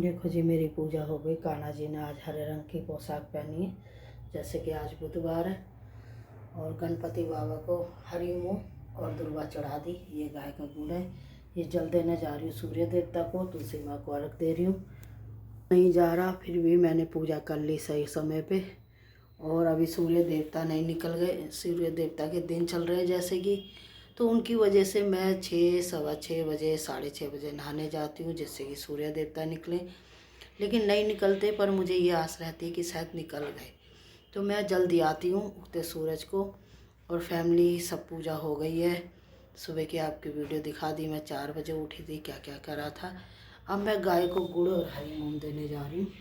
देखो जी, मेरी पूजा हो गई। कान्हा जी ने आज हरे रंग की पोशाक पहनी है, जैसे कि आज बुधवार है। और गणपति बाबा को हरी मूँग और दुर्वा चढ़ा दी। ये गाय का गुड़ है, ये जल देने जा रही हूँ सूर्य देवता को। तुलसी माँ को अर्घ दे रही हूँ। नहीं जा रहा, फिर भी मैंने पूजा कर ली सही समय पे। और अभी सूर्य देवता नहीं निकल गए, सूर्य देवता के दिन चल रहे हैं जैसे कि, तो उनकी वजह से मैं 6, सवा 6 बजे, 6:30 बजे नहाने जाती हूँ, जिससे कि सूर्य देवता निकले। लेकिन नहीं निकलते, पर मुझे ये आस रहती है कि शायद निकल गए, तो मैं जल्दी आती हूँ उगते सूरज को। और फैमिली सब पूजा हो गई है। सुबह की आपकी वीडियो दिखा दी, मैं 4 बजे उठी थी, क्या क्या करा था। अब मैं गाय को गुड़ और हरी मूँग देने जा रही हूँ।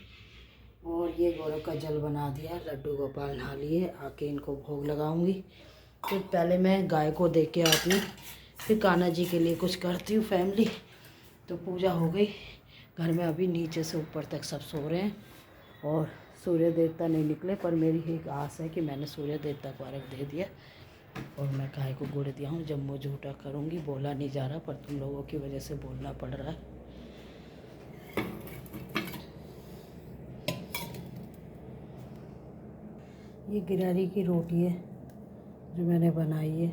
और ये गौरव का जल बना दिया, लड्डू गोपाल नहा लिए, आके इनको भोग लगाऊंगी। फिर पहले मैं गाय को दे के आती हूँ, फिर कान्हा जी के लिए कुछ करती हूँ फैमिली। तो पूजा हो गई। घर में अभी नीचे से ऊपर तक सब सो रहे हैं और सूर्य देवता नहीं निकले, पर मेरी एक आस है कि मैंने सूर्य देवता को अर्घ दे दिया। और मैं गाय को गुड़ दिया हूँ। जब मुँह झूठा करूँगी, बोला नहीं जा रहा, पर तुम लोगों की वजह से बोलना पड़ रहा है। ये गिरहरी की रोटी है जो मैंने बनाई है।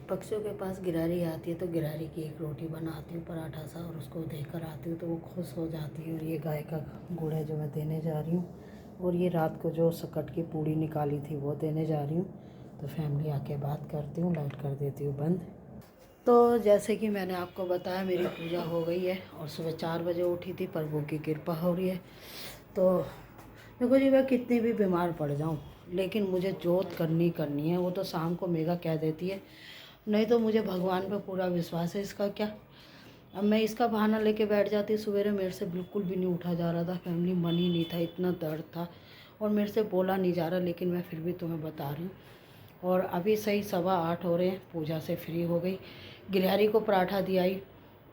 पक्षियों के पास गिरहरी आती है तो गिरहरी की एक रोटी बनाती हूँ, पराठा सा, और उसको देकर आती हूँ तो वो खुश हो जाती है। और ये गाय का गुड़ है जो मैं देने जा रही हूँ। और ये रात को जो सकट की पूड़ी निकाली थी वो देने जा रही हूँ। तो फैमिली आके बात करती हूँ, लाइट कर देती हूँ बंद। तो जैसे कि मैंने आपको बताया, मेरी पूजा हो गई है और सुबह 4 बजे उठी थी। प्रभु की कृपा हो रही है। तो देखो जी, मैं कितनी भी बीमार पड़ जाऊं, लेकिन मुझे जोत करनी है। वो तो शाम को मेघा कह देती है, नहीं तो मुझे भगवान पे पूरा विश्वास है। इसका क्या, अब मैं इसका बहाना लेके बैठ जाती। सवेरे मेरे से बिल्कुल भी नहीं उठा जा रहा था फैमिली, मन ही नहीं था, इतना दर्द था और मेरे से बोला नहीं जा रहा, लेकिन मैं फिर भी तुम्हें बता रही हूँ। और अभी सही 7:15 हो रहे हैं, पूजा से फ्री हो गई। गिरहरी को पराठा दियाई,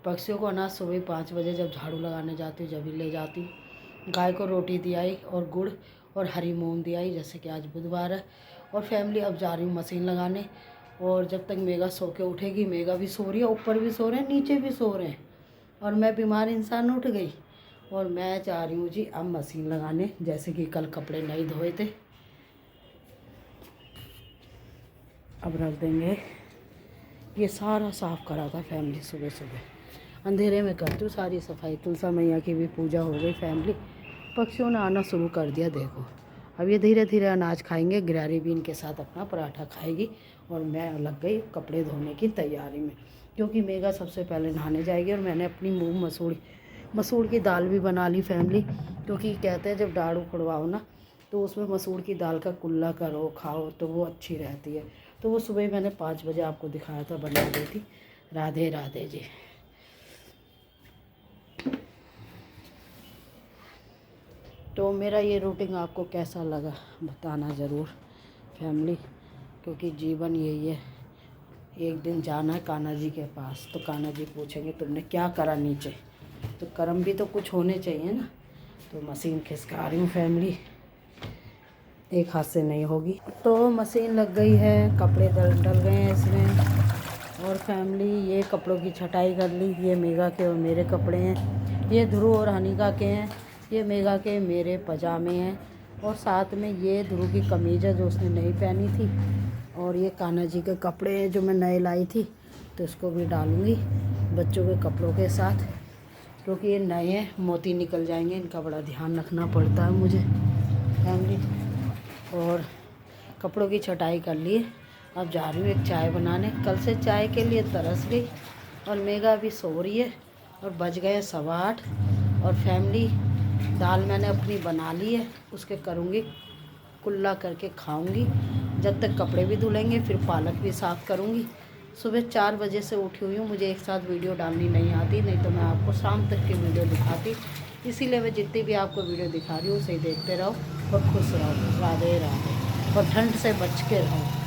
पक्षियों को अनाज सुबह 5 बजे जब झाड़ू लगाने जाती हूँ जब भी ले जाती हूँ। गाय को रोटी दियाई और गुड़ और हरी मूँग दियाई, जैसे कि आज बुधवार है। और फैमिली अब जा रही हूँ मशीन लगाने। और जब तक मेघा सो के उठेगी, मेघा भी सो रही है, ऊपर भी सो रहे हैं, नीचे भी सो रहे हैं, और मैं बीमार इंसान उठ गई। और मैं जा रही हूँ जी अब मशीन लगाने, जैसे कि कल कपड़े नहीं धोए थे, अब रख देंगे। ये सारा साफ़ करा था फैमिली सुबह सुबह, अंधेरे में करती हूँ सारी सफाई। तुलसा मैया की भी पूजा हो गई फैमिली। पक्षियों ने आना शुरू कर दिया, देखो अब ये धीरे धीरे अनाज खाएंगे। गिरहरी भी इनके साथ अपना पराठा खाएगी। और मैं लग गई कपड़े धोने की तैयारी में, क्योंकि मेघा सबसे पहले नहाने जाएगी। और मैंने अपनी मूँग मसूर की दाल भी बना ली फैमिली, क्योंकि कहते हैं जब दाढ़ उखड़वाओ ना, तो उसमें मसूर की दाल का कुल्ला करो, खाओ, तो वो अच्छी रहती है। तो वो सुबह मैंने 5 बजे आपको दिखाया था, बना दी थी। राधे राधे जी। तो मेरा ये रूटीन आपको कैसा लगा बताना ज़रूर फैमिली, क्योंकि जीवन यही है। एक दिन जाना है कान्हा जी के पास, तो कान्हा जी पूछेंगे तुमने क्या करा नीचे, तो कर्म भी तो कुछ होने चाहिए ना। तो मशीन खिसका रही हूँ फैमिली, एक हाथ से नहीं होगी। तो मशीन लग गई है, कपड़े डल गए हैं इसमें। और फैमिली ये कपड़ों की छटाई कर ली। ये मेघा के और मेरे कपड़े हैं, ये ध्रुव और हनिका के हैं, ये मेघा के मेरे पजामे हैं, और साथ में ये ध्रुव की कमीज़ है जो उसने नहीं पहनी थी। और ये कान्हा जी के कपड़े हैं जो मैं नए लाई थी, तो इसको भी डालूँगी बच्चों के कपड़ों के साथ, क्योंकि ये नए हैं, मोती निकल जाएंगे, इनका बड़ा ध्यान रखना पड़ता है मुझे फैमिली। और कपड़ों की छटाई कर ली। अब जा रही हूँ एक चाय बनाने, कल से चाय के लिए तरस गई। और मेघा भी सो रही है और बज गए 8:15। और फैमिली दाल मैंने अपनी बना ली है, उसके करूँगी कुल्ला करके खाऊंगी। जब तक कपड़े भी धुलेंगे, फिर पालक भी साफ़ करूँगी। सुबह 4 बजे से उठी हुई हूँ, मुझे एक साथ वीडियो डालनी नहीं आती, नहीं तो मैं आपको शाम तक की वीडियो दिखाती। इसीलिए मैं जितनी भी आपको वीडियो दिखा रही हूँ उसे देखते रहो और खुश रहो। राधे राधे। और ठंड से बच के रहो।